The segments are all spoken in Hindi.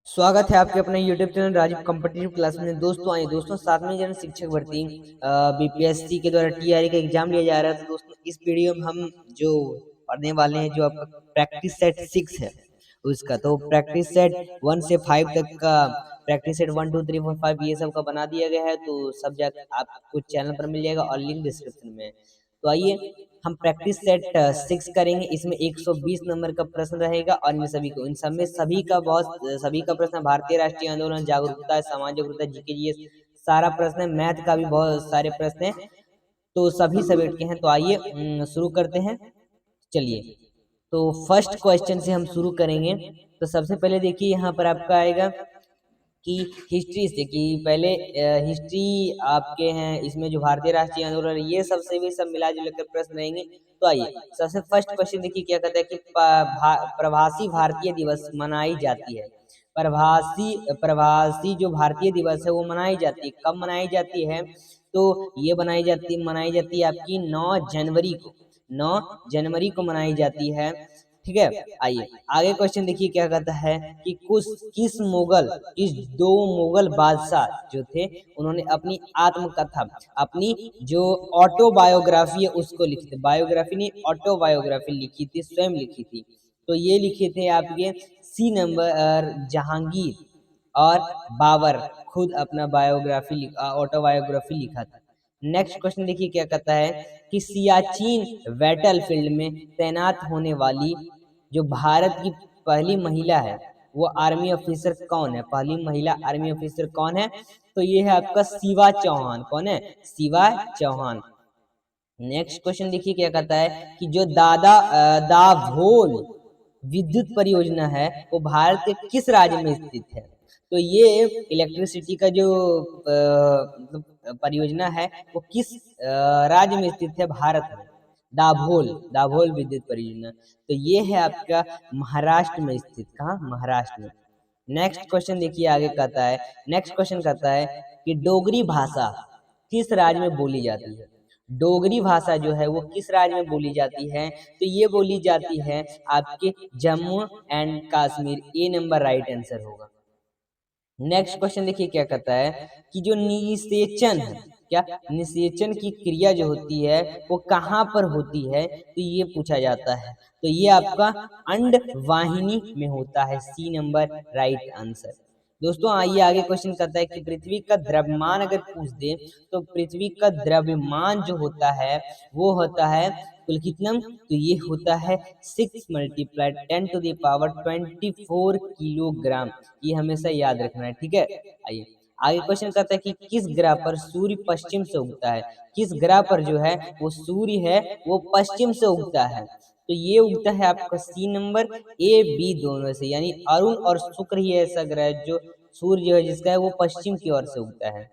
स्वागत है आपके अपने YouTube channel Rajiv competitive class में। दोस्तों आइए दोस्तों, 7वीं जन शिक्षक भर्ती बीपीएससी के द्वारा टीआरई का एग्जाम लिया जा रहा है। तो दोस्तों इस वीडियो में हम जो पढ़ने वाले हैं, जो आपका प्रैक्टिस सेट 6 है उसका, तो प्रैक्टिस सेट 1 से 5 तक का, प्रैक्टिस सेट 1 2 3 4 5 ये सब का बना दिया गया है। तो सब जगह आपको चैनल पर मिल जाएगा और लिंक डिस्क्रिप्शन में है। तो आइए हम प्रैक्टिस सेट 6 करेंगे। इसमें 120 नंबर का प्रश्न रहेगा और इन सभी को, इन सब में सभी का प्रश्न भारतीय राष्ट्रीय आंदोलन, जागरूकता, समाज जागरूकता, जीके जीएस सारा प्रश्न है। मैथ का भी बहुत सारे प्रश्न हैं, तो सभी सब्जेक्ट के हैं। तो आइए शुरू करते हैं। चलिए, तो फर्स्ट क्वेश्चन से हम शुरू करेंगे। तो सबसे पहले देखिए यहाँ पर आपका आएगा कि हिस्ट्री से, कि पहले हिस्ट्री आपके हैं इसमें जो भारतीय राष्ट्रीय आंदोलन ये सबसे भी सब मिला जुला कर प्रश्न रहेंगे। तो आइए सबसे फर्स्ट क्वेश्चन देखिए क्या कहता है कि प्रवासी भारतीय दिवस मनाई जाती है। प्रवासी जो भारतीय दिवस है वो मनाई जाती है, कब मनाई जाती है? तो ये मनाई जाती है आपकी 9 जनवरी को, 9 जनवरी को मनाई जाती है। ठीक है, आइए आगे क्वेश्चन देखिए क्या कहता है कि किस दो मुगल बादशाह जो थे उन्होंने अपनी आत्मकथा, अपनी जो ऑटोबायोग्राफी है उसको लिखी थी। बायोग्राफी नहीं, ऑटोबायोग्राफी लिखी थी, स्वयं लिखी थी। तो ये लिखे थे आपके सी नंबर जहांगीर और बाबर, खुद अपना ऑटोबायोग्राफी लिखा था। नेक्स्ट क्वेश्चन देखिए क्या कहता है कि सियाचिन बैटलफील्ड में तैनात होने वाली जो भारत की पहली महिला है वो आर्मी ऑफिसर कौन है? पहली महिला आर्मी ऑफिसर कौन है? तो ये है आपका शिवा चौहान। कौन है? शिवा चौहान। नेक्स्ट क्वेश्चन देखिए क्या कहता है कि जो दाभोल विद्युत परियोजना है वो भारत के किस राज्य में स्थित है? तो ये इलेक्ट्रिसिटी का जो मतलब परियोजना है वो किस राज्य में स्थित है? भारत में। दाभोल विद्युत परियोजना, तो ये है आपका महाराष्ट्र में स्थित। कहाँ? महाराष्ट्र में। नेक्स्ट क्वेश्चन देखिए आगे कहता है, नेक्स्ट क्वेश्चन कहता है कि डोगरी भाषा किस राज्य में बोली जाती है? डोगरी भाषा जो है वो किस राज्य में बोली जाती है? तो ये बोली जाती है आपके Jammu and Kashmir. A number right answer होगा। नेक्स्ट क्वेश्चन देखिए क्या कहता है कि जो निषेचन है, क्या निषेचन की क्रिया जो होती है वो कहाँ पर होती है? तो ये पूछा जाता है। तो ये आपका अंड वाहिनी में होता है। C number right answer. दोस्तों आइए आगे क्वेश्चन करता है कि पृथ्वी का द्रव्यमान अगर पूछ दे तो पृथ्वी का द्रव्यमान जो होता है वो होता है कुल कितना? तो ये होता है 6 × 10⁻24 किलोग्राम। ये हमेशा याद रखना है, ठीक है। आइए आगे क्वेश्चन करता है कि किस ग्रह पर सूर्य पश्चिम से उगता है? किस ग्रह पर जो है वो सूर्य है वो पश्चिम से उगता है? तो ये उगता है आपका सी नंबर, ए बी दोनों से, यानी अरुण और शुक्र ही ऐसा ग्रह है जो सूर्य जो है जिसका है वो पश्चिम की ओर से उगता है।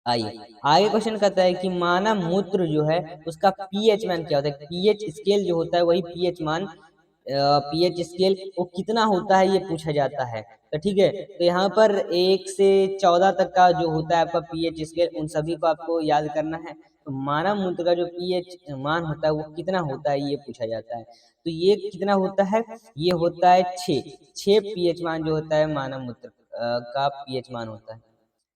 आइए आगे क्वेश्चन कहता है कि मानव मूत्र जो है उसका पीएच मान क्या होता है? पीएच स्केल जो होता है वही पीएच मान, पीएच स्केल वो कितना होता है ये पूछा जाता है। तो ठीक है, तो यहाँ पर 1 से 14 तक का जो होता है आपका पीएच स्केल, उन सभी को आपको याद करना है। तो मानव मूत्र का जो पीएच मान होता है वो कितना होता है ये पूछा जाता है। तो ये कितना होता है? ये होता है 6 पीएच मान जो होता है मानव मूत्र का पीएच मान होता है।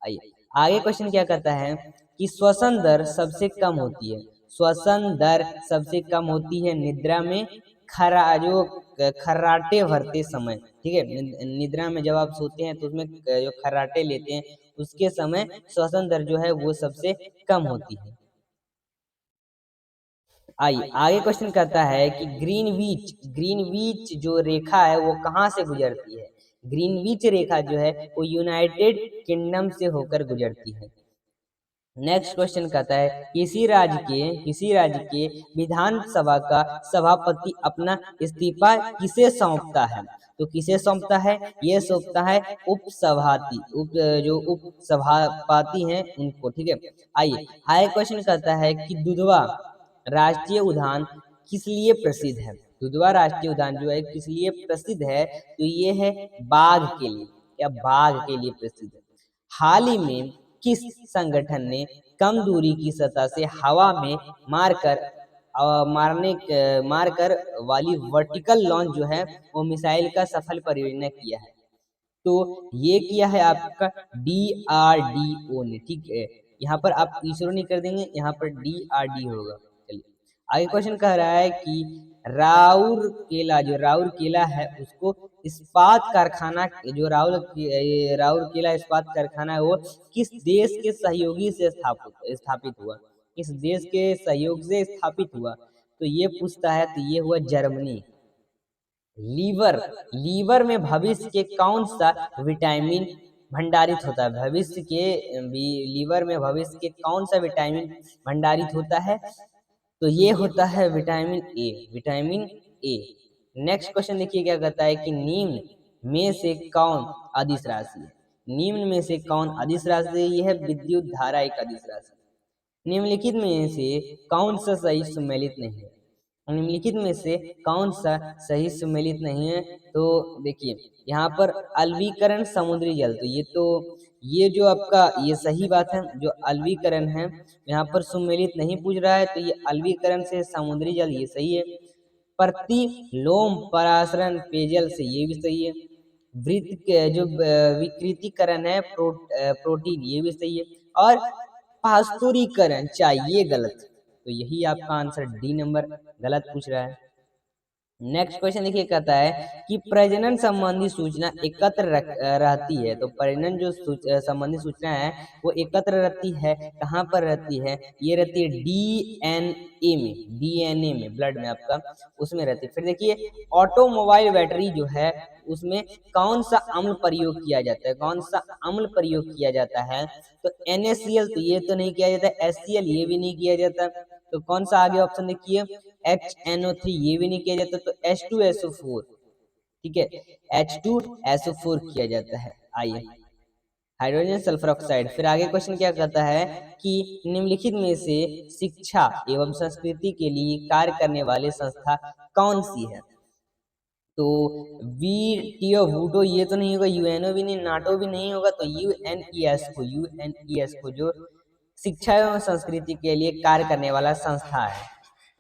आइए आगे क्वेश्चन क्या कहता है कि श्वसन दर सबसे कम होती है। श्वसन दर सबसे कम होती है निद्रा में, खर्राटे भरते समय। ठीक है, निद्रा में जब आप सोते हैं तो उसमें जो खर्राटे लेते हैं उसके समय श्वसन दर जो है वो सबसे कम होती है। आइए आगे क्वेश्चन कहता है कि ग्रीनविच जो रेखा है वो कहाँ से गुजरती है? ग्रीनविच रेखा जो है वो यूनाइटेड किंगडम से होकर गुजरती है। नेक्स्ट क्वेश्चन कहता है किसी राज्य के विधानसभा का सभापति अपना इस्तीफा किसे सौंपता है? तो किसे सौंपता है? ये सौंपता है जो उप सभापति हैं उनको। ठीक है, आइए आगे क्वेश्चन कहता है कि दुधवा राष्ट्रीय उद्यान किस लिए प्रसिद्ध है? दुधवा राष्ट्रीय उद्यान जो है किस लिए प्रसिद्ध है? तो ये है बाघ के लिए। क्या? बाघ के लिए प्रसिद्ध है। हाल ही में किस संगठन ने कम दूरी की सतह से हवा में मारकर वाली वर्टिकल लॉन्च जो है वो मिसाइल का सफल परियोजना किया है? तो ये किया है आपका DRDO ने, ठीक है। यहाँ पर आप इसरो नहीं कर देंगे, यहाँ पर DRD होगा। चलिए आगे क्वेश्चन कह रहा है कि राउरकेला, जो राउरकेला है उसको इस्पात कारखाना, जो राउरकेला इस्पात कारखाना है वो किस देश के सहयोगी से स्थापित हुआ, किस देश के सहयोग से स्थापित हुआ? तो ये पूछता है, तो ये हुआ जर्मनी। लीवर, लीवर में भविष्य के कौन सा विटामिन भंडारित होता है? भविष्य के लीवर में भविष्य के कौन सा विटामिन भंडारित होता है? तो ये होता है vitamin A, vitamin A. Next question देखिए क्या कहता है कि निम्न में से कौन अदिश राशि है? निम्न में से कौन अदिश राशि है? यह है विद्युत धारा एक अदिश राशि। निम्नलिखित में से कौन सा सही सम्मिलित नहीं है? निम्नलिखित में से कौन सा सही सम्मिलित नहीं है? तो देखिए यहाँ पर अलवीकरण समुद्री जल, तो ये जो आपका ये सही बात है, जो अलवीकरण है यहाँ पर सम्मिलित नहीं पूछ रहा है, तो ये अलवीकरण से समुद्री जल ये सही है। प्रतिलोम परासरण पेयजल से ये भी सही है। वृत्त के जो विकृतीकरण है प्रोटीन ये भी सही है। और पास्तुरीकरण चाय ये गलत। तो यही आपका आंसर डी नंबर गलत पूछ रहा है। नेक्स्ट क्वेश्चन देखिए कहता है कि प्रजनन संबंधी सूचना एकत्र रहती है। तो प्रजनन जो संबंधी सूचना है वो एकत्र रहती है, कहाँ पर रहती है? ये रहती है डीएनए में, डीएनए में, ब्लड में आपका उसमें रहती है। फिर देखिए ऑटोमोबाइल बैटरी जो है उसमें कौन सा अम्ल प्रयोग किया जाता है? कौन सा अम्ल प्रयोग किया जाता है? तो NaCl, तो ये तो नहीं किया जाता। HCl ये भी नहीं किया जाता। तो कौन सा आगे ऑप्शन देखिए? HNO3 ये भी नहीं किया जाता। तो H2SO4, ठीक है, H2SO4 किया जाता है। आइए हाइड्रोजन सल्फर ऑक्साइड। फिर आगे क्वेश्चन क्या कहता है कि निम्नलिखित में से शिक्षा एवं संस्कृति के लिए कार्य करने वाली संस्था कौन सी है? तो WTO ये तो नहीं होगा, UNO भी नहीं, नाटो भी नहीं होगा, तो UNESCO जो शिक्षा एवं संस्कृति के लिए कार्य करने वाला संस्था है,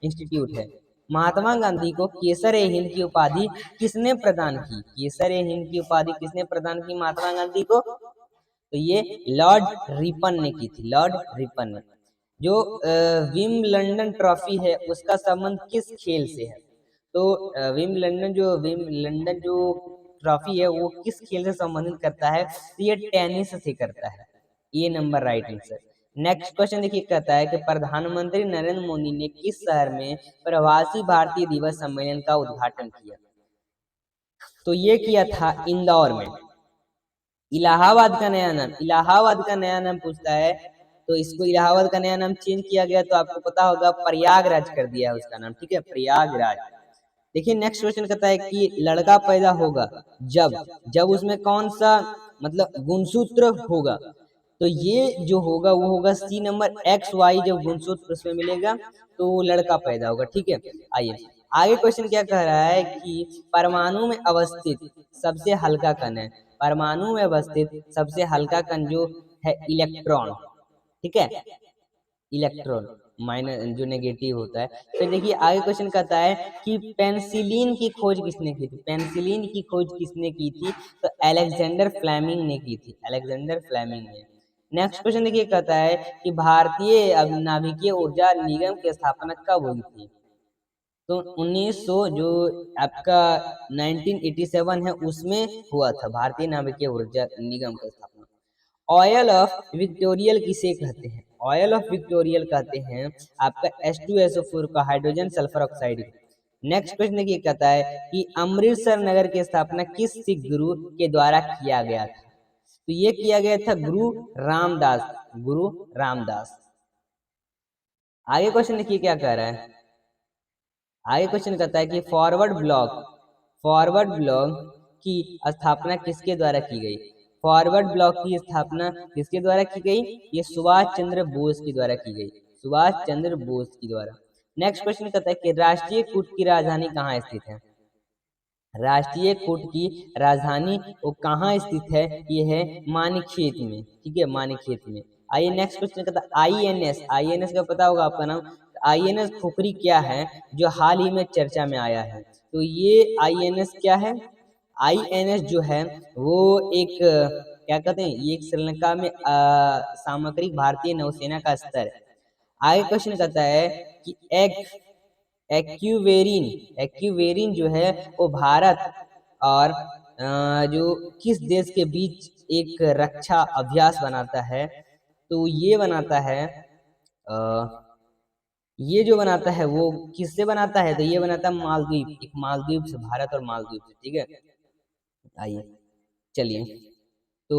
इंस्टीट्यूट है। महात्मा गांधी को केसर ए हिंद की उपाधि किसने प्रदान की? केसर ए हिंद की उपाधि किसने प्रदान की महात्मा गांधी को? तो ये लॉर्ड रिपन ने की थी, लॉर्ड रिपन ने। जो विम्बलडन ट्रॉफी है उसका संबंध किस खेल से है? तो विम्बलडन जो ट्रॉफी है वो किस खेल से संबंधित करता है? तो ये टेनिस से करता है। ये number right answer. Next question देखिए कहता है कि प्रधानमंत्री नरेंद्र मोदी ने किस शहर में प्रवासी भारतीय दिवस सम्मेलन का उद्घाटन किया? तो ये किया था इंदौर में। इलाहाबाद का नया नाम, इलाहाबाद का नया नाम पूछता है तो इसको इलाहाबाद का नया नाम चेंज किया गया, तो आपको पता होगा प्रयागराज कर दिया है उसका नाम, ठीक है, प्रयागराज। देखिए नेक्स्ट क्वेश्चन कहता है कि लड़का पैदा होगा जब उसमें कौन सा मतलब गुणसूत्र होगा? तो ये जो होगा वो होगा सी नंबर XY, जब गुणसूत्र उसमें मिलेगा तो लड़का पैदा होगा, ठीक है। आइए आगे क्वेश्चन क्या कह रहा है कि परमाणु में अवस्थित सबसे हल्का कण है। परमाणु में अवस्थित सबसे हल्का कण जो है इलेक्ट्रॉन, ठीक है, इलेक्ट्रॉन माइनस जो नेगेटिव होता है। फिर देखिए आगे क्वेश्चन कहता है कि पेनिसिलिन की खोज किसने की थी? पेनिसिलिन की खोज किसने की थी? तो अलेक्जेंडर फ्लेमिंग ने की थी, अलेक्जेंडर फ्लेमिंग ने। नेक्स्ट क्वेश्चन देखिए कहता है कि भारतीय नाभिकीय ऊर्जा निगम की स्थापना कब हुई थी? तो 1900 जो आपका 1987 है उसमें हुआ था भारतीय नाभिकीय ऊर्जा निगम का स्थापना। ऑयल ऑफ विक्टोरियल किसे कहते हैं? ऑयल ऑफ विक्टोरियल कहते हैं आपका H2SO4 का, hydrogen sulphur oxide. Next question देखिए कहता है कि अमृतसर नगर की स्थापना किस सिख गुरु के द्वारा किया गया था? तो ये किया गया था गुरु रामदास, गुरु रामदास। आगे क्वेश्चन देखिए क्या कह रहा है। आगे क्वेश्चन कहता है कि फॉरवर्ड ब्लॉक की स्थापना किसके द्वारा की गई? फॉरवर्ड ब्लॉक की स्थापना किसके द्वारा की गई? ये सुभाष चंद्र बोस के द्वारा की गई, सुभाष चंद्र बोस के द्वारा। नेक्स्ट क्वेश्चन कहता है कि राष्ट्रीय कूट की राजधानी कहाँ स्थित है? राष्ट्रीय कूट की राजधानी वो कहाँ स्थित है? ये है मानिकखेत में, ठीक है, मानिकखेत में। आइए नेक्स्ट क्वेश्चन कहता है INS का पता होगा आपका नाम। INS खुखरी क्या है जो हाल ही में चर्चा में आया है? तो ये INS क्या है? INS जो है वो एक क्या कहते हैं, ये एक श्रीलंका में सामरिक भारतीय नौसेना का स्तर है। आगे क्वेश्चन कहता है कि एक्यूवेरिन जो है वो भारत और जो किस देश के बीच एक रक्षा अभ्यास बनाता है, तो ये बनाता है ये जो बनाता है वो किससे बनाता है, तो ये बनाता है मालदीव, एक मालदीव से, भारत और मालदीव से, ठीक है। आइए चलिए, तो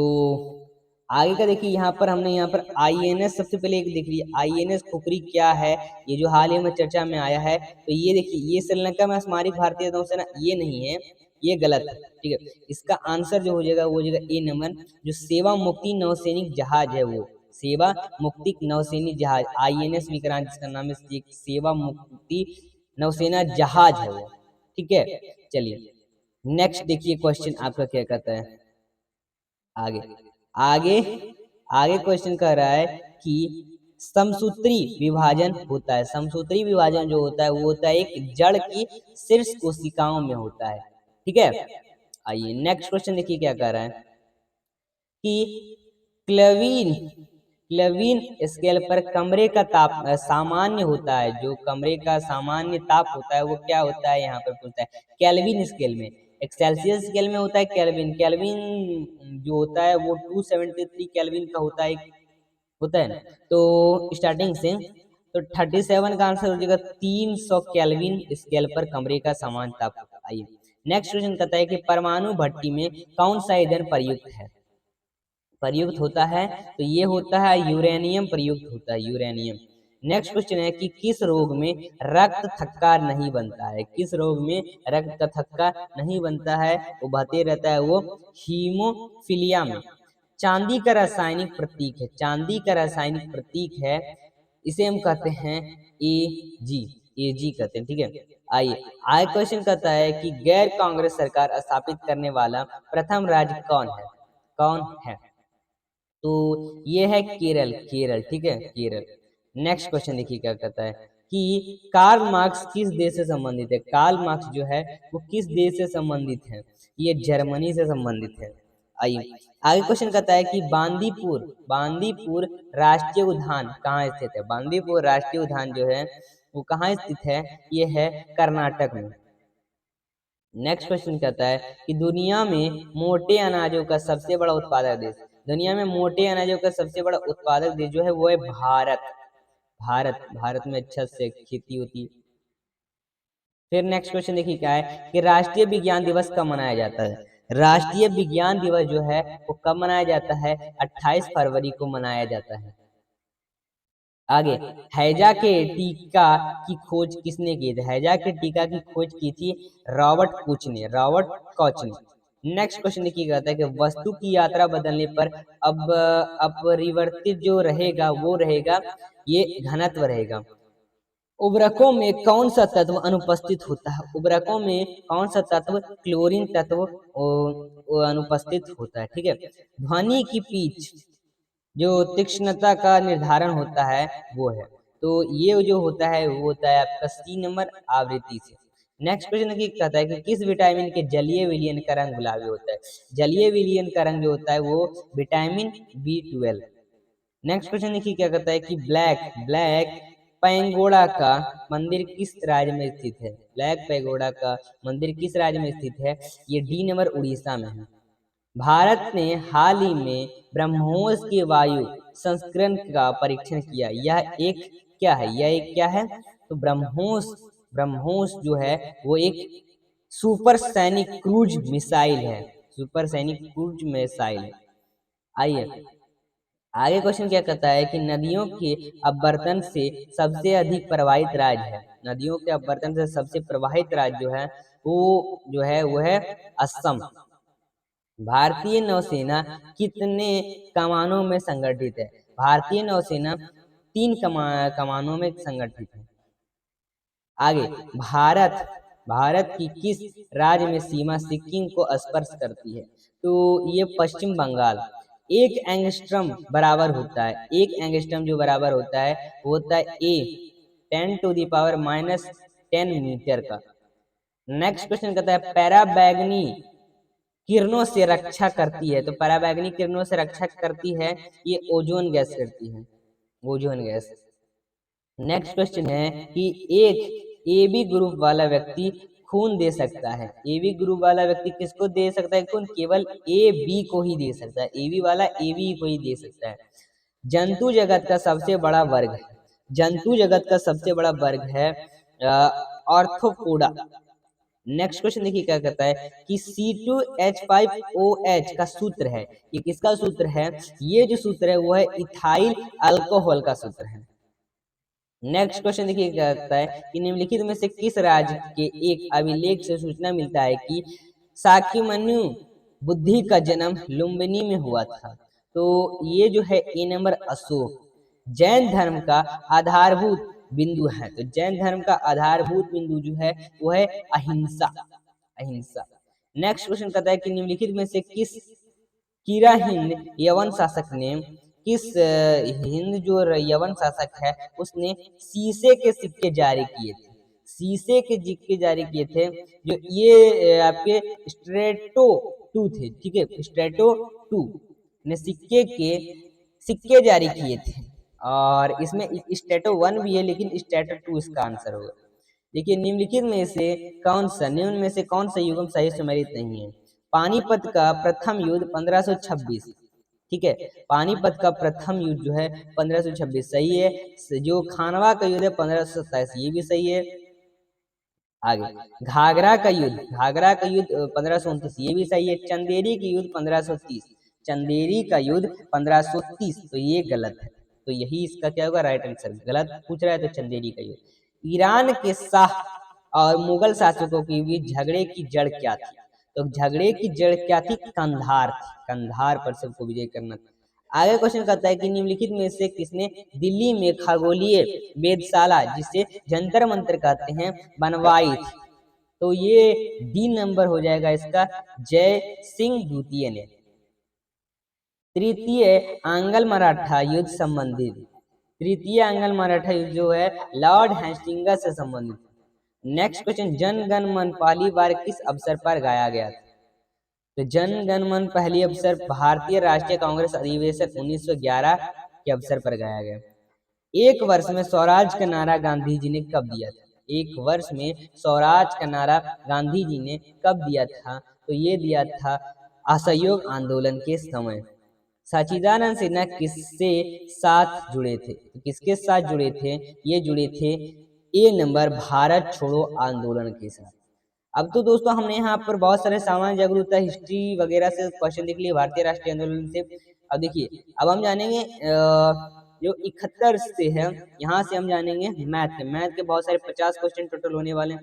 आगे का देखिए, यहाँ पर हमने यहाँ पर INS सबसे पहले एक देख लिया, INS खुपरी क्या है, ये जो हाल ही में चर्चा में आया है, तो ये देखिए, ये श्रीलंका में सामरिक भारतीय नौसेना ये नहीं है, ये गलत है, ठीक है। इसका आंसर जो हो जाएगा वो हो जाएगा ए नंबर, जो सेवा मुक्ति नौसैनिक जहाज है, वो सेवा मुक्ति नौसैनिक जहाज INS विक्रांत, जिसका नाम है सेवा मुक्ति नौसेना जहाज है वो, ठीक है। चलिए नेक्स्ट देखिए क्वेश्चन आपका क्या कहता है। आगे आगे आगे क्वेश्चन कह रहा है कि समसूत्री विभाजन होता है, समसूत्री विभाजन जो होता है वो होता है एक जड़ की शीर्ष कोशिकाओं में होता है, ठीक है। आइए नेक्स्ट क्वेश्चन देखिए क्या कह रहा है कि क्लेविन क्लेविन स्केल पर कमरे का ताप सामान्य होता है, जो कमरे का सामान्य ताप होता है वो क्या होता है, यहाँ पर पूछता है। केल्विन स्केल में, एक सेल्सियस स्केल में होता है केल्विन, केल्विन जो होता है वो 273 केल्विन का होता है, होता है ना। तो स्टार्टिंग से तो 37 का आंसर हो जाएगा 300 केल्विन स्केल पर कमरे का सामान्य ताप होता है। आइए नेक्स्ट क्वेश्चन कहता है कि परमाणु भट्टी में कौन सा ईंधन प्रयुक्त है, प्रयुक्त होता है, तो ये होता है यूरेनियम प्रयुक्त होता है, यूरेनियम। नेक्स्ट क्वेश्चन है कि किस रोग में रक्त थक्का नहीं बनता है, किस रोग में रक्त का थक्का नहीं बनता है, वो बहते रहता है, वो हीमोफीलिया में। चांदी का रासायनिक प्रतीक है, चांदी का रासायनिक प्रतीक है, इसे हम कहते हैं AG, AG कहते हैं, ठीक है। आइए आगे क्वेश्चन कहता है कि गैर कांग्रेस सरकार स्थापित करने वाला प्रथम राज्य कौन है, कौन है, तो ये है केरल, केरल, ठीक है, केरल। नेक्स्ट क्वेश्चन देखिए क्या कहता है कि कार्ल मार्क्स किस देश से संबंधित है, कार्ल मार्क्स जो है वो किस देश से संबंधित है, ये जर्मनी से संबंधित है। आइए आगे क्वेश्चन कहता है कि बांदीपुर बांदीपुर राष्ट्रीय उद्यान कहाँ स्थित है, बांदीपुर राष्ट्रीय उद्यान जो है वो कहाँ स्थित है, ये है कर्नाटक में। नेक्स्ट क्वेश्चन कहता है कि दुनिया में मोटे अनाजों का सबसे बड़ा उत्पादक देश, दुनिया में मोटे अनाजों का सबसे बड़ा उत्पादक देश जो है वो है भारत, भारत, भारत में अच्छा से खेती होती है। फिर नेक्स्ट क्वेश्चन देखिए क्या है कि राष्ट्रीय विज्ञान दिवस कब मनाया जाता है, राष्ट्रीय विज्ञान दिवस जो है वो कब मनाया जाता है, 28 फरवरी को मनाया जाता है। आगे हैजा के टीका की खोज किसने की थी, हैजा के टीका की खोज की थी रॉबर्ट कोच ने, रॉबर्ट कोच ने। नेक्स्ट क्वेश्चन देखिए कहता है कि वस्तु की यात्रा बदलने पर अब अपरिवर्तित जो रहेगा वो रहेगा ये घनत्व रहेगा। उर्वरकों में कौन सा तत्व अनुपस्थित होता है, उर्वरकों में कौन सा तत्व, क्लोरीन तत्व अनुपस्थित होता है, ठीक है। ध्वनि की पिच जो तीक्ष्णता का निर्धारण होता है वो है, तो ये जो होता है वो होता है आपका C नंबर आवृत्ति से। नेक्स्ट क्वेश्चन की कहता है कि किस विटामिन के जलीय विलयन का रंग गुलाबी होता है, जलीय विलयन का रंग जो होता है वो विटामिन B12। नेक्स्ट क्वेश्चन देखिए क्या कहता है कि ब्लैक ब्लैक पैगोडा का मंदिर किस राज्य में स्थित है, ब्लैक पैगोडा का मंदिर किस राज्य में स्थित है, ये D नंबर उड़ीसा में है। भारत ने हाल ही में ब्रह्मोस के वायु संस्करण का परीक्षण किया, यह एक क्या है, यह एक क्या है, तो ब्रह्मोस, ब्रह्मोस जो है वो एक सुपर सैनिक क्रूज मिसाइल है, सुपर सैनिक क्रूज मिसाइल है। आइए आगे क्वेश्चन क्या कहता है कि नदियों के अपवर्तन से सबसे अधिक प्रवाहित राज्य है, नदियों के अपवर्तन से सबसे प्रवाहित राज्य जो है वो है असम। भारतीय नौसेना कितने कमानों में संगठित है, भारतीय नौसेना 3 कमानों में संगठित है। आगे भारत भारत की किस राज्य में सीमा सिक्किम को स्पर्श करती है, तो ये पश्चिम बंगाल। एक एंगस्ट्रम बराबर होता है, एक एंगस्ट्रम जो बराबर होता है वो होता है A 10⁻⁻10 मीटर का। नेक्स्ट क्वेश्चन कहता है पैराबैगनी किरणों से रक्षा करती है, तो पराबैंगनी किरणों से रक्षा करती है, ये ओजोन गैस करती है, ओजोन गैस। नेक्स्ट क्वेश्चन है कि एक ए बी ग्रुप वाला व्यक्ति खून दे सकता है। ए बी ग्रुप वाला व्यक्ति किसको दे सकता है खून? केवल ए बी को ही दे सकता है, ए बी वाला ए बी को ही दे सकता है। जंतु जगत का सबसे बड़ा वर्ग है, जंतु जगत का सबसे बड़ा वर्ग है ऑर्थोपोडा। नेक्स्ट क्वेश्चन देखिए क्या कहता है कि C2H5OH का सूत्र है, ये किसका सूत्र है? ये जो सूत्र है वो है इथाइल अल्कोहल का सूत्र है। नेक्स्ट क्वेश्चन देखिए क्या कहता है कि निम्नलिखित में से किस राज्य के एक अभिलेख से सूचना मिलता है कि शाक्यमनु बुद्धि का जन्म लुम्बिनी में हुआ था? तो ये जो है ए नंबर अशोक। जैन धर्म का आधारभूत बिंदु है, तो जैन धर्म का आधारभूत बिंदु जो है वो है अहिंसा, अहिंसा। नेक्स्ट क्वेश्चन कहता है कि निम्नलिखित में से किस कीरा हिंद यवन शासक ने, किस हिंद जो यवन शासक है उसने शीशे के सिक्के जारी किए थे, शीशे के सिक्के जारी किए थे, जो ये आपके स्ट्रेटो 2 थे, ठीक है, स्ट्रेटो 2 ने सिक्के जारी किए थे, और इसमें स्ट्रेटो 1 भी है लेकिन स्ट्रेटो 2 इसका आंसर होगा। देखिए निम्नलिखित में से कौन सा, निम्न में से कौन सा युग्म सही सुमेलित नहीं है? पानीपत का प्रथम युद्ध 1526, ठीक है, पानीपत का प्रथम युद्ध जो है 1526 सही है। जो खानवा का युद्ध है 1527, ये भी सही है। आगे घाघरा का युद्ध, घाघरा का युद्ध 1529, ये भी सही है। चंदेरी की युद्ध 1530, चंदेरी का युद्ध 1530, तो ये गलत है, तो यही इसका क्या होगा? Right answer. गलत पूछ रहा है तो चंदेरी का युद्ध। ईरान के शाह और मुगल शासकों के बीच झगड़े की जड़ क्या थी? तो झगड़े की जड़ क्या थी? कंधार थी, कंधार पर सबको विजय करना था। आगे क्वेश्चन कहता है कि निम्नलिखित में से किसने दिल्ली में खगोलीय वेधशाला, जिसे जंतर मंत्र कहते हैं, बनवाई थी? तो ये डी नंबर हो जाएगा इसका, जय सिंह द्वितीय ने। तृतीय आंग्ल मराठा युद्ध संबंधित, तृतीय आंग्ल मराठा युद्ध जो है लॉर्ड हेस्टिंग्स से संबंधित। नेक्स्ट क्वेश्चन, जन गण मन पहली बार किस अवसर पर गाया गया था? तो जन गण मन पहली अवसर भारतीय राष्ट्रीय कांग्रेस अधिवेशन 1911 के अवसर पर गाया गया। एक वर्ष में स्वराज का नारा गांधी जी ने कब दिया था? एक वर्ष में स्वराज का नारा गांधी जी ने कब दिया था? तो ये दिया था असहयोग आंदोलन के समय। सच्चिदानंद सिन्हा किससे साथ जुड़े थे? तो किसके साथ जुड़े थे? ये जुड़े थे ए नंबर भारत छोड़ो आंदोलन के साथ। अब तो दोस्तों हमने यहाँ पर बहुत सारे सामान्य जागरूकता, हिस्ट्री वगैरह से क्वेश्चन देख लिए भारतीय राष्ट्रीय आंदोलन से। अब देखिए अब हम जानेंगे जो 71 से है, यहाँ से हम जानेंगे मैथ के, मैथ के बहुत सारे 50 क्वेश्चन टोटल होने वाले हैं,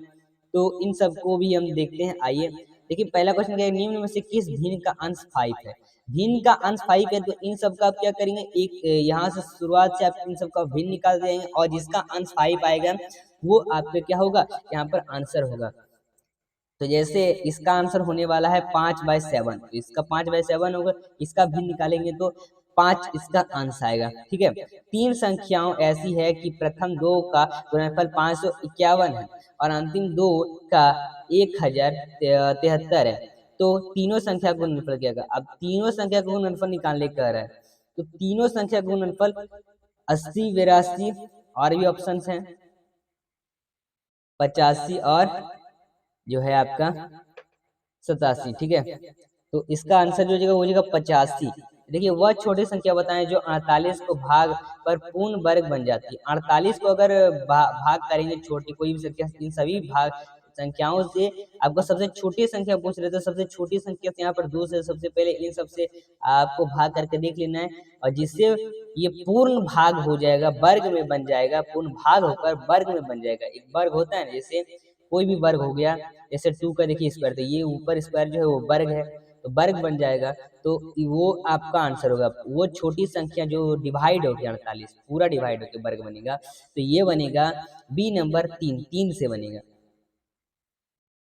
तो इन सबको भी हम देखते हैं। आइए देखिए पहला क्वेश्चन क्या है, निम्न में से किस भिन्न का अंश 5 है? भिन्न का अंश 5 है, तो इन सब का आप क्या करेंगे, एक यहाँ से शुरुआत से आप इन सब का भिन्न निकाल देंगे, और जिसका अंश 5 आएगा वो आपका क्या होगा, यहाँ पर आंसर होगा। तो जैसे इसका आंसर होने वाला है 5/7, तो इसका 5/7 होगा, इसका भी निकालेंगे तो 5 इसका आंसर आएगा, ठीक है। तीन संख्याओं ऐसी है कि प्रथम दो का गुणनफल 551 है और अंतिम दो का 1073 है, तो तीनों संख्या का गुणनफल क्या होगा? अब तीनों संख्या का गुणनफल निकालने का है, तो तीनों संख्या का गुणनफल 80, 82 और भी ऑप्शन हैं 85 और जो है आपका 87, ठीक है। तो इसका आंसर जो हो जाएगा 85। देखिए वह छोटी संख्या बताएं जो 48 को भाग पर पूर्ण वर्ग बन जाती है। 48 को अगर भाग करेंगे छोटी कोई भी संख्या, इन सभी भाग संख्याओं से आपको सबसे छोटी संख्या पूछ रहे, तो सबसे छोटी संख्या यहाँ पर 2 से सबसे पहले इन सबसे आपको भाग करके देख लेना है, और जिससे ये पूर्ण भाग हो जाएगा, वर्ग में बन जाएगा, पूर्ण भाग होकर वर्ग में बन जाएगा। एक वर्ग होता है जैसे कोई भी वर्ग हो गया, जैसे 2 का देखिए स्क्वायर, तो ये ऊपर स्क्वायर जो है वो वर्ग है, तो वर्ग बन जाएगा, तो वो आपका आंसर होगा। वो छोटी संख्या जो डिवाइड हो गया 48 पूरा डिवाइड होकर वर्ग बनेगा, तो ये बनेगा बी नंबर 3 से बनेगा।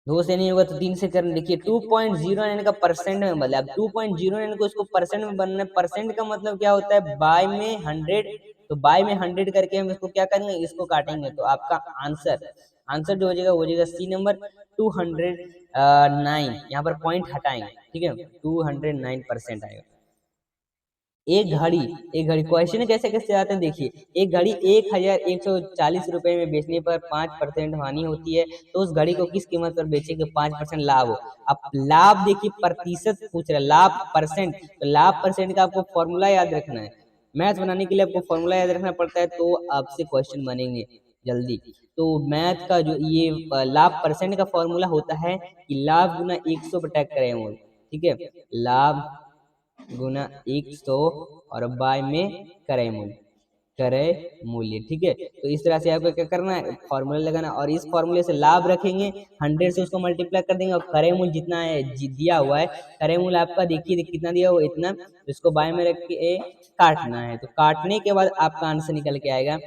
2 से नहीं होगा तो 3 से करना। देखिए 2.09 का परसेंट में बदला, अब 2.09 को इसको परसेंट में बनना है। परसेंट का मतलब क्या होता है, बाय में 100, तो बाय में 100 करके हम इसको क्या करेंगे, इसको काटेंगे, तो आपका आंसर जो हो जाएगा वो हो जाएगा सी नंबर 200 209, यहाँ पर पॉइंट हटाएंगे, ठीक है, 209% आएगा। एक घड़ी क्वेश्चन कैसे कैसे आते हैं देखिए, एक घड़ी 1140 रुपए में बेचने पर 5% हानि होती है, तो उस घड़ी को किस कीमत पर बेचेंगे 5% लाभ हो। अब लाभ देखिए प्रतिशत पूछ रहा है, लाभ परसेंट, तो लाभ परसेंट का आपको फॉर्मूला याद रखना है। मैथ बनाने के लिए आपको फॉर्मूला याद रखना पड़ता है, तो आपसे क्वेश्चन बनेंगे जल्दी। तो मैथ का जो ये लाभ परसेंट का फॉर्मूला होता है कि लाभ गुना 100 बटा करेमूल, ठीक है, लाभ गुना 100 और बाय में करे मूल्य, ठीक है। तो इस तरह से आपको क्या करना है, फॉर्मूला लगाना, और इस फॉर्मूले से लाभ रखेंगे, 100 से उसको मल्टीप्लाई कर देंगे, और करे मूल जितना है दिया हुआ है, करे मूल आपका देखिए कितना दिया हुआ इतना, इसको बाय में रख के काटना है। तो काटने के बाद आपका आंसर निकल के आएगा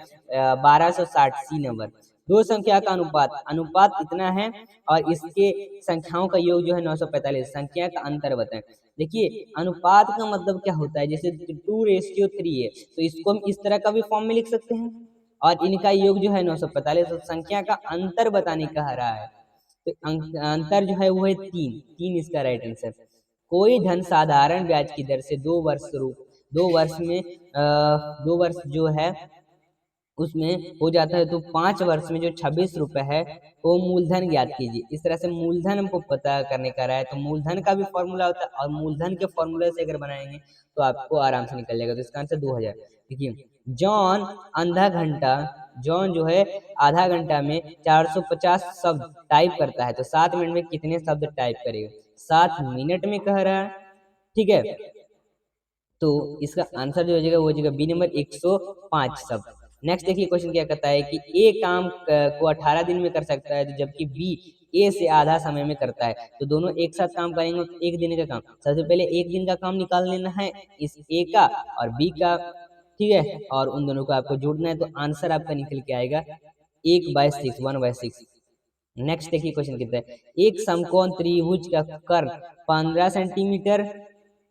1260, सी नंबर। दो संख्या का अनुपात, अनुपात इतना है और इसके संख्याओं का योग जो है 945, संख्या का अंतर बताएं। देखिए अनुपात का मतलब क्या होता है, जैसे 2:3 है, तो इसको हम इस तरह का भी फॉर्म में लिख सकते हैं, और इनका योग जो है 945, तो संख्या का अंतर बताने कह रहा है, तो अंतर जो है वो है 3, इसका राइट आंसर। कोई धन साधारण ब्याज की दर से 2 वर्ष में 2 वर्ष जो है उसमें हो जाता है, तो 5 वर्ष में जो 26 रुपए है वो मूलधन ज्ञात कीजिए। इस तरह से मूलधन हमको पता करने का रहा है, तो मूलधन का भी फॉर्मूला होता है, और मूलधन के फॉर्मूले से अगर बनाएंगे तो आपको आराम से निकल जाएगा। तो इसका आंसर 2000। देखिए जॉन जो है आधा घंटा में 450 शब्द टाइप करता है, तो 7 मिनट में कितने शब्द टाइप करेगा, 7 मिनट में कह रहा है, ठीक है। तो इसका आंसर जो हो जाएगा वो हो जाएगा बी नंबर 105 शब्द। नेक्स्ट देखिए क्वेश्चन क्या कहता है कि ए काम को 18 दिन में कर सकता है, जबकि बी ए से आधा समय में करता है, तो दोनों एक साथ काम करेंगे तो एक दिन का काम। सबसे पहले एक दिन का काम निकाल लेना है इस ए का और बी का, ठीक है, और उन दोनों को आपको जोड़ना है, तो आंसर आपका निकल के आएगा 1/6। नेक्स्ट देखिए क्वेश्चन कहता है एक समकोण त्रिभुज का कर्ण 15 सेंटीमीटर,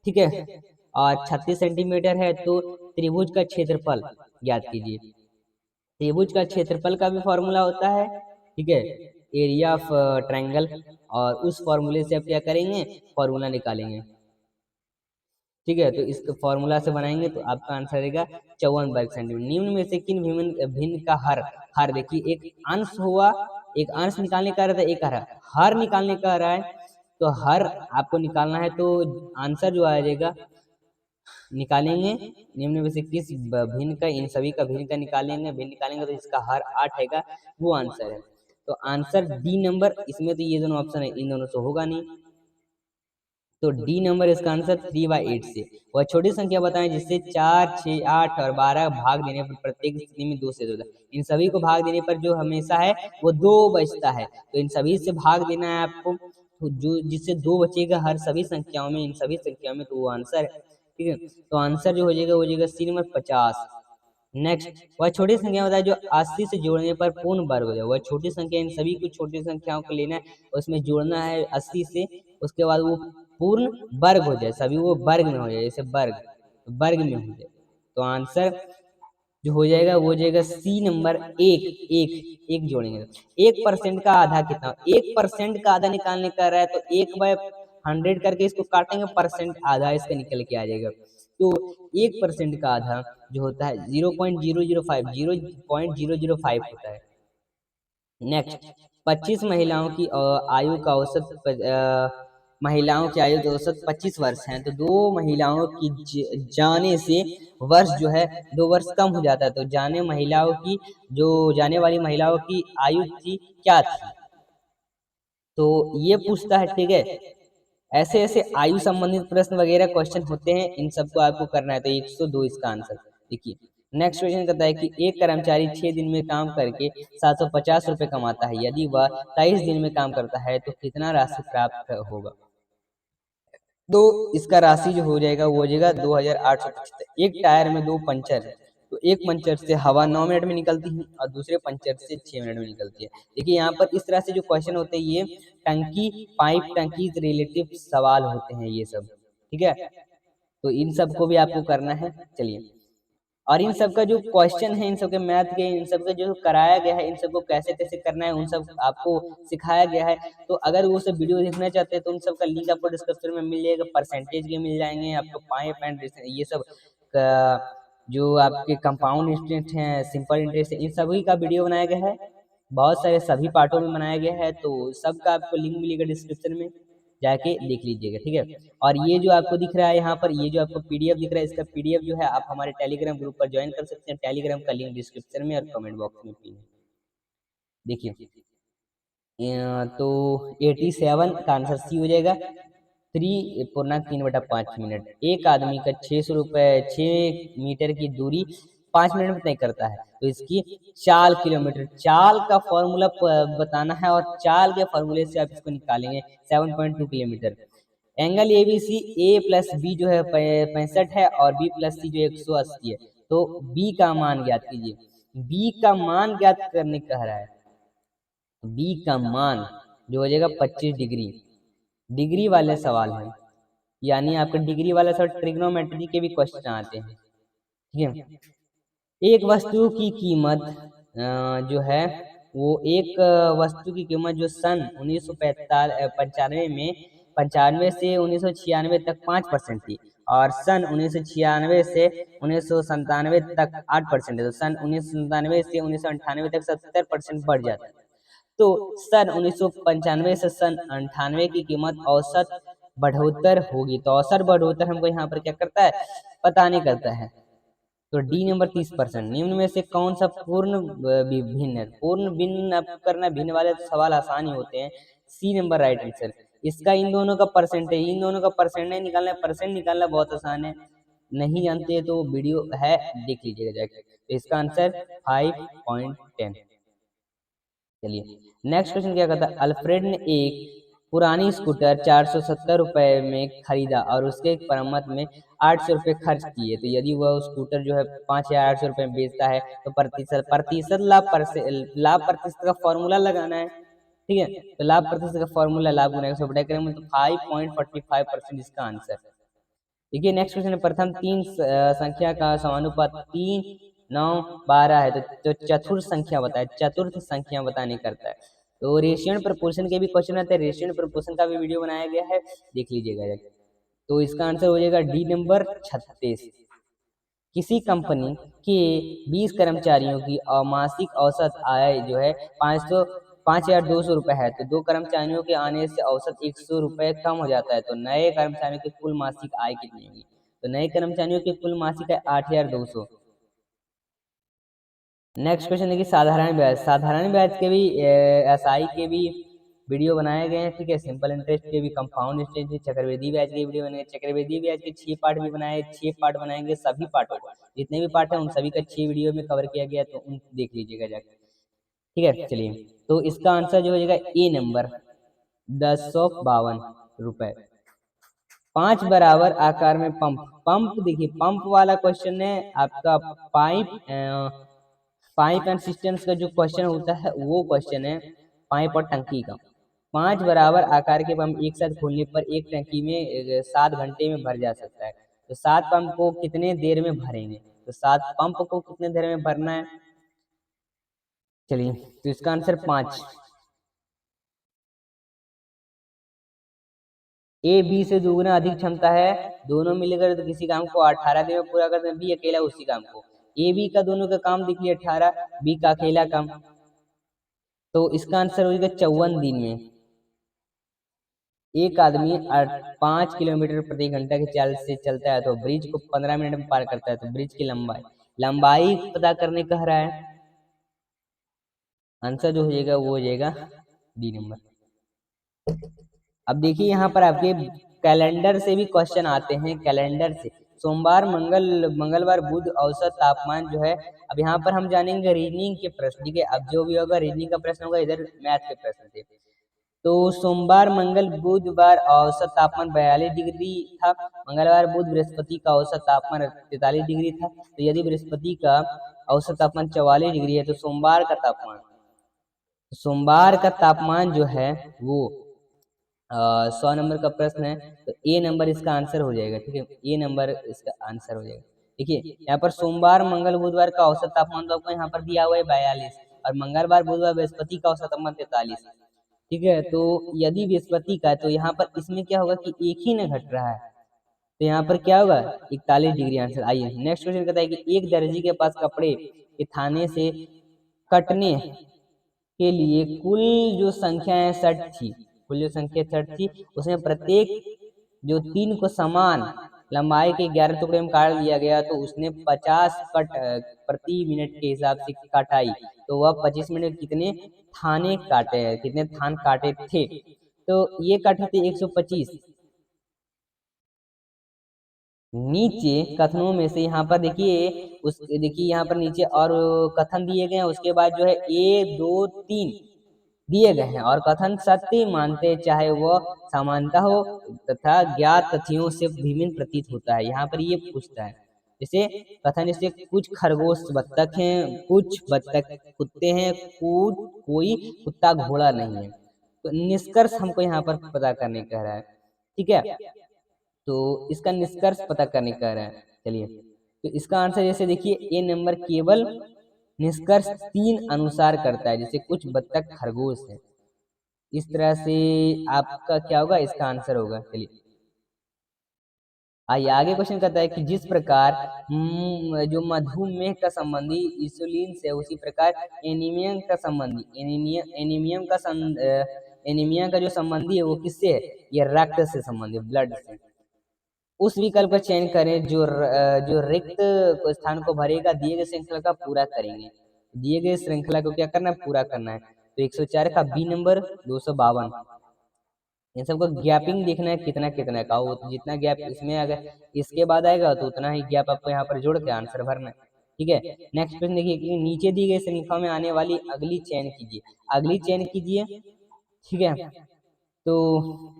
ठीक है, और 36 सेंटीमीटर है, तो त्रिभुज का क्षेत्रफल ज्ञात कीजिए। त्रिभुज का क्षेत्रफल का भी फॉर्मूला होता है, ठीक है, एरिया ऑफ ट्रायंगल, और उस फॉर्मूले से आप क्या करेंगे, फॉर्मूला निकालेंगे, ठीक है। तो इस फॉर्मूला से बनाएंगे तो आपका आंसर रहेगा 54 वर्ग सेंटीमीटर। निम्न में से किन भिन्न का हर देखिए एक अंश हुआ, एक अंश निकालने का रहा था, एक हर निकालने का रहा है, तो हर आपको निकालना है, तो आंसर जो आ जाएगा निकालेंगे निम्न में से किस भिन्न का, इन सभी का भिन्न का निकालेंगे तो इसका हर 8 है, वो आंसर है। तो आंसर डी नंबर, इसमें तो ये दोनों ऑप्शन है, इन दोनों से होगा नहीं, तो डी नंबर इसका आंसर 3/8 से। वह छोटी संख्या बताएं जिससे 4, 6, 8 और 12 भाग देने पर प्रत्येक स्थिति में 2 से ज्यादा, इन सभी को भाग देने पर जो हमेशा है वो 2 बचता है, तो इन सभी से भाग देना है आपको, तो जो जिससे 2 बचेगा हर सभी संख्याओं में, इन सभी संख्याओं में, तो वो आंसर है, ठीक है। तो आंसर जो हो जाएगा वो जाएगा सी नंबर 50। नेक्स्ट, वह छोटी संख्या बताए जो 80 से जोड़ने पर पूर्ण वर्ग हो जाए। वह छोटी संख्या, इन सभी को छोटी संख्याओं को लेना है, उसमें जोड़ना है 80 से, उसके बाद वो पूर्ण वर्ग हो जाए, सभी वो वर्ग में हो जाए, जैसे वर्ग में हो जाए, तो आंसर जो हो जाएगा वो हो जाएगा सी नंबर एक जोड़ेंगे। 1% का आधा कितना, 1% का आधा निकालने का रहा है, तो 1/100 करके इसको काटेंगे, परसेंट आधा इसका निकल के आ जाएगा, तो 1% का आधा जो होता है 0.005 होता है। नेक्स्ट, 25 महिलाओं की आयु का औसत महिलाओं की आयु का औसत 25 वर्ष है, तो 2 महिलाओं की जाने से वर्ष जो है 2 वर्ष कम हो जाता है, तो जाने वाली महिलाओं की आयु थी क्या थी, तो ये पूछता है, ठीक है। ऐसे ऐसे आयु संबंधित प्रश्न वगैरह क्वेश्चन होते हैं, इन सबको आपको करना है, तो 102 इसका आंसर। देखिए नेक्स्ट क्वेश्चन कहता है कि एक कर्मचारी 6 दिन में काम करके 750 रुपए कमाता है, यदि वह 23 दिन में काम करता है तो कितना राशि प्राप्त होगा। तो इसका राशि जो हो जाएगा वो हो जाएगा 2875। एक टायर में 2 पंचर है, तो एक पंचर से हवा 9 मिनट में निकलती है और दूसरे पंचर से 6 मिनट में निकलती है। देखिए यहाँ पर इस तरह से जो क्वेश्चन होते हैं ये पाइप टंकी रिलेटिव सवाल होते हैं ये सब, ठीक है। तो इन सब को भी आपको करना है। चलिए और इन सब का जो क्वेश्चन है, इन सब के मैथ के, इन सब का जो कराया गया है, इन सबको कैसे कैसे करना है, उन सब आपको सिखाया गया है। तो अगर वो सब वीडियो देखना चाहते हैं तो उन सब का लिंक आपको डिस्क्रिप्शन में मिल जाएगा, परसेंटेज के मिल जाएंगे आपको, पाइप एंड ये सब जो आपके कंपाउंड इंटरेस्ट हैं, सिंपल इंटरेस्ट है, इन सभी का वीडियो बनाया गया है, बहुत सारे सभी पार्टों में बनाया गया है। तो सबका आपको लिंक मिलेगा डिस्क्रिप्शन में, जाके देख लीजिएगा, ठीक है। और ये जो आपको दिख रहा है यहाँ पर, ये जो आपको पीडीएफ दिख रहा है, इसका पीडीएफ जो है आप हमारे टेलीग्राम ग्रुप पर ज्वाइन कर सकते हैं। टेलीग्राम का लिंक डिस्क्रिप्शन में और कमेंट बॉक्स में पिन है। देखिए तो 87 का आंसर सी हो जाएगा। 3.3/5 मिनट। एक आदमी का 6 मीटर की दूरी 5 मिनट में तय करता है, तो इसकी चाल किलोमीटर, चाल का फॉर्मूला बताना है, और चाल के फॉर्मूले से आप इसको निकालेंगे 7.2 kilometre. Angle A B C, A plus B जो है 65 है, और बी प्लस सी जो 180 है। तो बी का मान ज्ञात कीजिए। बी का मान ज्ञात करने कह रहा है, बी का मान जो हो जाएगा 25 डिग्री। डिग्री वाले सवाल हैं, यानी आपके डिग्री वाले सवाल ट्रिग्नोमेट्री के भी क्वेश्चन आते हैं, ठीक है। एक वस्तु की कीमत जो है वो, एक वस्तु की कीमत जो सन 1995 में 95 से 1996 तक 5% थी, और सन 1996 से 1997 तक 8% है, तो सन 1997 से 1998 तक 70% बढ़ जाता है। तो सन 1995 से सन 98 की कीमत औसत बढ़ोत्तर होगी। तो औसत बढ़ोत्तर हमको यहाँ पर क्या करता है, पता नहीं करता है। तो डी नंबर 30%। निम्न में से कौन सा पूर्ण भिन्न है? पूर्ण भिन्न आप करना, भिन्न वाले तो सवाल आसान ही होते हैं। C number right answer. इसका इन दोनों का परसेंटेज, इन दोनों का परसेंटेज निकालना है, परसेंट निकालना बहुत आसान है। नहीं जानते तो वीडियो है, देख लीजिएगा जाके। तो इसका आंसर 5.10। चलिए नेक्स्ट क्वेश्चन क्या कहता है। अल्फ्रेड ने एक पुरानी स्कूटर 470 रुपए में खरीदा और उसके मरम्मत में 800 रुपये खर्च किए। तो यदि वह स्कूटर जो है 5800 रुपये में बेचता है तो प्रतिशत लाभ प्रतिशत का फॉर्मूला लगाना है, ठीक है। तो लाभ प्रतिशत का फॉर्मूला, लाभ गुना 100 बटा करेंगे तो 5.45% इसका आंसर। देखिए नेक्स्ट क्वेश्चन है। प्रथम तीन संख्या का समानुपात 3, 9, 12 है, तो चतुर्थ संख्या बताए, चतुर्थ संख्या बताने करता है। तो रेशियो प्रपोर्शन के भी क्वेश्चन आते हैं, रेशियो प्रपोर्शन का भी वीडियो बनाया गया है, देख लीजिएगा। तो इसका आंसर हो जाएगा डी नंबर 36। किसी कंपनी के 20 कर्मचारियों की मासिक औसत आय जो है 5,200 रुपये है, तो 2 कर्मचारियों के आने से औसत 100 रुपये कम हो जाता है, तो नए कर्मचारियों की कुल मासिक आय कितनी होगी? तो नए कर्मचारियों की कुल मासिक आय 8,200। नेक्स्ट क्वेश्चन देखिए, साधारण ब्याज। साधारण ब्याज के भी एसआई के भी वीडियो बनाए गए हैं, ठीक है। सिंपल इंटरेस्ट के भी, कंपाउंड इंटरेस्ट के, चक्रवृद्धि ब्याज के वीडियो बनेंगे। चक्रवृद्धि ब्याज के 6 पार्ट भी बनाए, 6 पार्ट बनाएंगे, सभी पार्टों को, जितने भी पार्ट हैं उन सभी का 6 वीडियो में कवर किया गया, तो उन देख लीजिएगा जाकर, ठीक है। चलिए तो इसका आंसर जो हो जाएगा ए नंबर 1052 रुपए। 5 बराबर आकार में पंप। पंप देखिए, पंप वाला क्वेश्चन है आपका, पाइप एंड सिस्टम्स का जो क्वेश्चन होता है वो क्वेश्चन है पाइप और टंकी का। 5 बराबर आकार के पंप एक साथ खोलने पर एक टंकी में 7 घंटे में भर जा सकता है। तो 7 पंप को कितने देर में भरेंगे? तो 7 पंप को कितने देर में भरना है? चलिए तो इसका आंसर 5। ए बी से दोगुना अधिक क्षमता है, दोनों मिलकर तो किसी काम को 18 दिन में पूरा करते हैं, बी अकेला उसी काम को। ए बी का दोनों का काम देखिए 18, बी का अकेला काम, तो इसका आंसर होगा 54 दिन में। एक आदमी 5 किलोमीटर प्रति घंटा की चाल से चलता है तो ब्रिज को 15 मिनट में पार करता है, तो ब्रिज की लंबाई पता करने कह रहा है। आंसर जो हो जाएगा वो हो जाएगा डी नंबर। अब देखिए यहाँ पर आपके कैलेंडर से भी क्वेश्चन आते हैं, कैलेंडर से। सोमवार, मंगलवार, बुध औसत तापमान जो है। अब यहाँ पर हम जानेंगे रीजनिंग के प्रश्न, ठीक है। अब जो भी होगा रीजनिंग का प्रश्न होगा, इधर मैथ के प्रश्न थे। तो सोमवार, मंगल, बुधवार औसत तापमान 42 डिग्री था। मंगलवार, बुध, बृहस्पति का औसत तापमान 43 डिग्री था। तो यदि बृहस्पति का औसत तापमान 44 डिग्री है तो सोमवार का तापमान जो है वो 100 नंबर का प्रश्न है, तो ए नंबर इसका आंसर हो जाएगा, ठीक है। ए नंबर इसका आंसर हो जाएगा। देखिए यहाँ पर सोमवार मंगल बुधवार का औसत तापमान तो आपको यहाँ पर दिया हुआ है 42, और मंगलवार बुधवार बृहस्पति का औसत तापमान 43। ठीक है, तो यदि बृहस्पति का है तो यहाँ पर इसमें क्या होगा कि एक ही न घट रहा है, तो यहाँ पर क्या होगा 41 डिग्री आंसर। आइए नेक्स्ट क्वेश्चन कहता है कि एक दर्जी के पास कपड़े के थाने से कटने के लिए कुल जो संख्या है 60 थी, कुल जो संख्या 60 थी उसमें प्रत्येक जो 3 को समान लंबाई के 11 टुकड़े में काट दिया गया, तो उसने 50 कट प्रति मिनट के हिसाब से काटाई, तो वह 25 मिनट में कितने थाने काटे हैं, कितने थान काटे थे, तो ये काटे थे 125। नीचे कथनों में से यहाँ पर देखिए यहाँ पर नीचे और कथन दिए गए हैं, उसके बाद जो है 1 2 3 दिए गए हैं, और कथन सत्य मानते चाहे वह समानता हो तथा ज्ञात तथ्यों से भिन्न प्रतीत होता है। यहाँ पर ये पूछता है जैसे कथन, जैसे कुछ खरगोश बत्तख हैं, कुछ बत्तख कुत्ते हैं, कोई कुत्ता घोड़ा नहीं है, तो निष्कर्ष हमको यहाँ पर पता करने कह रहा है। ठीक है, तो इसका निष्कर्ष पता करने कह रहा है। चलिए, तो इसका आंसर जैसे देखिए ए नंबर केवल निष्कर्ष 3 अनुसार करता है, जैसे कुछ बत्तख खरगोश है, इस तरह से आपका क्या होगा, इसका आंसर होगा। चलिए आइए आगे क्वेश्चन कहता है कि जिस प्रकार जो मधुमेह का संबंधी इंसुलिन से, उसी प्रकार एनीमिया का संबंधी एनीमिया का जो संबंधी है वो किससे है, ये रक्त से संबंधित, ब्लड से। उस विकल्प का चयन करें जो रिक्त स्थान को भरेगा, दिए गए श्रृंखला का पूरा करेंगे, दिए गए श्रृंखला को क्या करना है, पूरा करना है। तो 104 का बी नंबर, 252, इन सबको गैपिंग देखना है कितना कितना का हो, तो जितना गैप इसमें अगर इसके बाद आएगा तो उतना ही गैप आपको यहाँ पर जोड़ के आंसर भरना है। ठीक है, नेक्स्ट क्वेश्चन देखिए कि नीचे दी गई श्रृंखला में आने वाली अगली चयन कीजिए, अगली चयन कीजिए। ठीक है, तो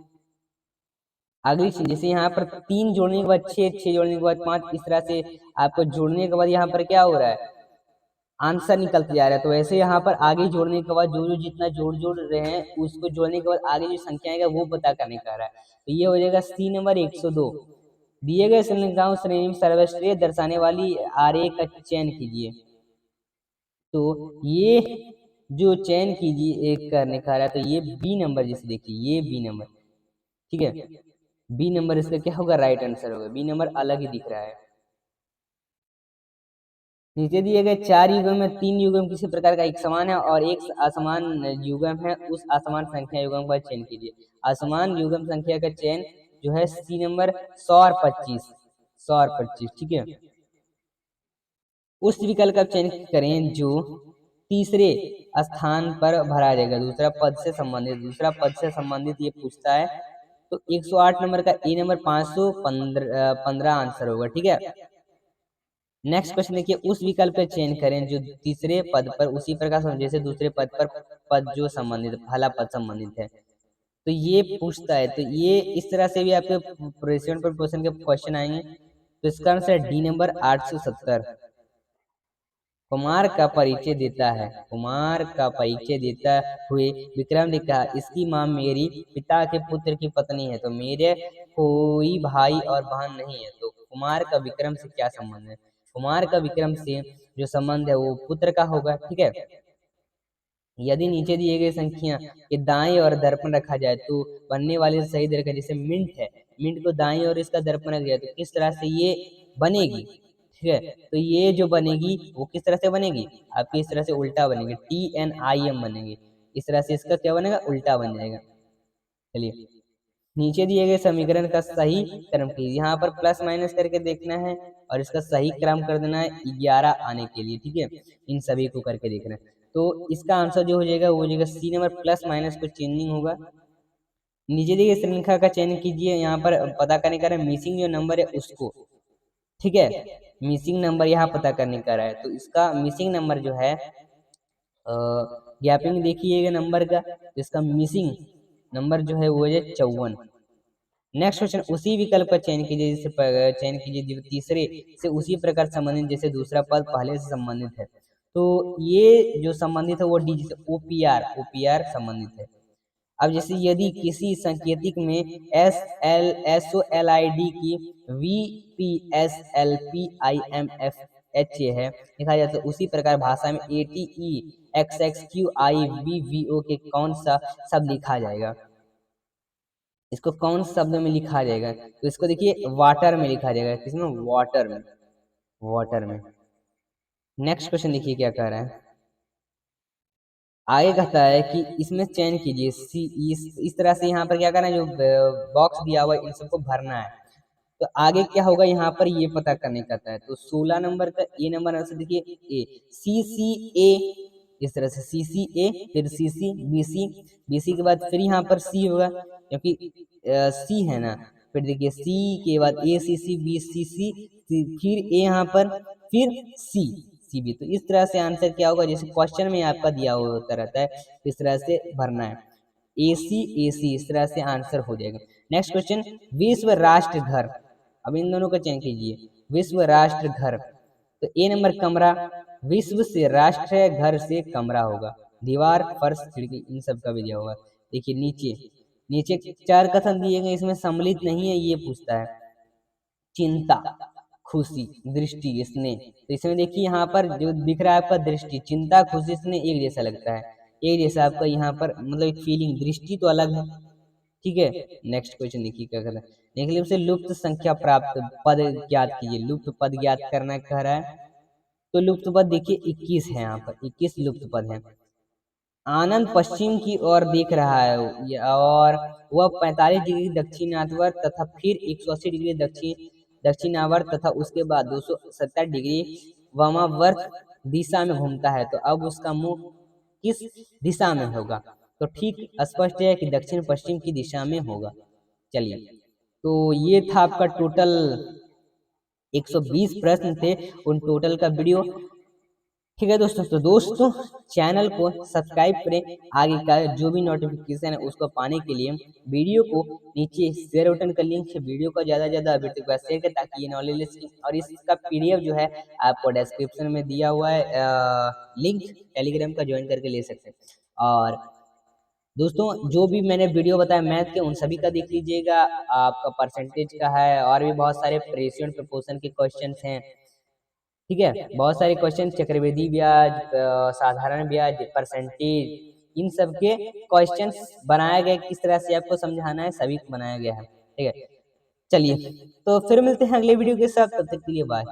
अगली चीज जैसे यहाँ पर 3 जोड़ने के बाद 6, 6 जोड़ने के बाद 5, इस तरह से आपको जोड़ने के बाद यहाँ पर क्या हो रहा है, आंसर निकलते जा रहा है। तो वैसे यहाँ पर आगे जोड़ने के बाद जो जितना जोड़ रहे हैं उसको जोड़ने के बाद आगे जो संख्या आएगा वो पता करने का रहा है। तो ये हो जाएगा सी नंबर 102। दिए गए श्रृंखलाओं श्रेणी में सर्वश्रेष्ठ दर्शाने वाली आरेख का चयन कीजिए, तो ये जो चयन कीजिए एक करने का रहा है, तो ये बी नंबर, जैसे देखिए ये बी नंबर। ठीक है, बी नंबर इसका क्या होगा, राइट आंसर होगा। बी नंबर अलग ही दिख रहा है। नीचे दिए गए 4 युग्म में 3 युग्म किसी प्रकार का एक समान है और एक असमान युग्म है, उस असमान संख्या युग्म का चयन कीजिए। असमान युग्म संख्या का चयन जो है सी नंबर 100 और 25, 100 और 25। ठीक है, उस विकल्प का चयन करें जो तीसरे स्थान पर भरा जाएगा, दूसरा पद से संबंधित ये पूछता है। तो 108 नंबर का ए नंबर 515 आंसर होगा। ठीक है, नेक्स्ट क्वेश्चन देखिए, उस विकल्प का चयन करें जो तीसरे पद पर उसी प्रकार जैसे दूसरे पद पर पद जो संबंधित पहला पद संबंधित है, तो ये पूछता है। तो ये इस तरह से भी आपके प्रेसिडेंट पर क्वेश्चन के क्वेश्चन आएंगे। तो इसका आंसर डी नंबर 870। कुमार का परिचय देता है, कुमार का परिचय देता हुए विक्रम ने कहा, इसकी माँ मेरी पिता के पुत्र की पत्नी है, तो मेरे कोई भाई और बहन नहीं है। तो कुमार का विक्रम से क्या संबंध है, कुमार का विक्रम से जो संबंध है वो पुत्र का होगा। ठीक है, यदि नीचे दिए गए संख्या के दाएं और दर्पण रखा जाए तो बनने वाले सही दर का, जैसे मिंट है, मिंट को दाएं और इसका दर्पण रख जाए तो किस तरह से ये बनेगी। ठीक है, तो ये जो बनेगी वो किस तरह से बनेगी, आपकी इस तरह से उल्टा बनेगी, TNIM बनेगी, इस तरह से इसका क्या बनेगा, उल्टा बन जाएगा। चलिए, नीचे दिए गए समीकरण का सही क्रम कीजिए, यहाँ पर प्लस माइनस करके देखना है और इसका सही क्रम कर देना है 11 आने के लिए। ठीक है, इन सभी को करके देखना है। तो इसका आंसर जो हो जाएगा वो हो जाएगा सी नंबर, प्लस माइनस को चेंजिंग होगा। नीचे दिए श्रृंखला का चयन कीजिए, यहाँ पर पता करने का है मिसिंग जो नंबर है उसको। ठीक है, मिसिंग नंबर यहाँ पता करने का रहा है, तो इसका मिसिंग नंबर जो है गैपिंग देखिएगा नंबर का, इसका मिसिंग नंबर जो है वो है 54। नेक्स्ट क्वेश्चन, उसी विकल्प का चयन कीजिए जो तीसरे से उसी प्रकार संबंधित जैसे दूसरा पद पहले से संबंधित है। तो ये जो संबंधित है वो डी, जैसे OPR संबंधित है। अब जैसे यदि किसी संकेतिक में SOLID की VPSLPIMFHA है लिखा जाए, तो उसी प्रकार भाषा में ATEXXQIVVO के कौन सा शब्द लिखा जाएगा? इसको कौन से शब्द में लिखा जाएगा? तो इसको देखिए वाटर में लिखा जाएगा। किसमें? वाटर में। वाटर में। नेक्स्ट क्वेश्चन देखिए क्या कह रहा है। आगे कहता है कि इसमें चयन कीजिए इस तरह से यहाँ पर क्या करना है, जो बॉक्स दिया हुआ है इन सबको भरना है। तो आगे क्या होगा यहाँ पर ये पता करने कहता है। तो 16 नंबर का ए नंबर आंसर देखिए ए CCA, इस तरह से CCA, फिर CC BC के बाद फिर यहाँ पर C होगा क्योंकि C है ना, फिर देखिए C के बाद ACC BCC फिर A यहाँ पर फिर C भी। तो इस तरह से आंसर क्या होगा, जैसे क्वेश्चन में आपका दिया हुआ होता रहता है, इस तरह से भरना है AC इस तरह से आंसर हो जाएगा। नेक्स्ट क्वेश्चन, विश्व राष्ट्र घर। अब इन दोनों का चयन कीजिए। विश्व राष्ट्र घर, तो ए नंबर कमरा, विश्व से राष्ट्र है, घर से कमरा होगा। दीवार, फर्श, खिड़की, इन सब का भी दिया होगा। देखिए नीचे नीचे 4 कथन दिए गए, इसमें सम्मिलित नहीं है, ये पूछता है। चिंता, खुशी, दृष्टि, स्नेह। तो इसमें देखिए यहाँ पर जो दिख रहा है आपका दृष्टि, चिंता, खुशी, स्नेह एक जैसा लगता है, एक जैसा आपका यहाँ पर मतलब एक फीलिंग, दृष्टि तो अलग है। ठीक है, नेक्स्ट क्वेश्चन देखिए क्या कहता है। निकलिप से लुप्त संख्या प्राप्त पद ज्ञात कीजिए। लुप्त पद ज्ञात करना कह रहा है। तो लुप्त पद देखिए 21 है, यहाँ पर 21 लुप्त पद है। आनंद पश्चिम की ओर देख रहा है और वह 45 डिग्री दक्षिणावर्त तथा फिर 180 डिग्री दक्षिणावर्त तथा उसके बाद 270 डिग्री वामावर्त दिशा में घूमता है। तो अब उसका मुंह किस दिशा में होगा? तो ठीक स्पष्ट है कि दक्षिण पश्चिम की दिशा में होगा। चलिए, तो ये था आपका टोटल 120 प्रश्न थे, उन टोटल का वीडियो। ठीक है दोस्तों, तो दोस्तों चैनल को सब्सक्राइब करें। आगे का जो भी नोटिफिकेशन है उसको पाने के लिए वीडियो को नीचे शेयर बटन का लिंक है, वीडियो को ज़्यादा अभी तक शेयर करें ताकि ये नॉलेज। और इसका PDF जो है आपको डिस्क्रिप्शन में दिया हुआ है, लिंक टेलीग्राम का ज्वाइन करके ले सकते हैं। और दोस्तों जो भी मैंने वीडियो बताया मैथ के, उन सभी का देख लीजिएगा। आपका परसेंटेज का है और भी बहुत सारे रेशियो एंड प्रोपोर्शन के क्वेश्चंस हैं। ठीक है, बहुत सारे क्वेश्चन, चक्रवृद्धि ब्याज, साधारण ब्याज, परसेंटेज, इन सब के क्वेश्चंस बनाया गया, किस तरह से आपको समझाना है सभी को बनाया गया है। ठीक है, चलिए तो फिर मिलते हैं अगले वीडियो के साथ, तब तक के लिए बाय।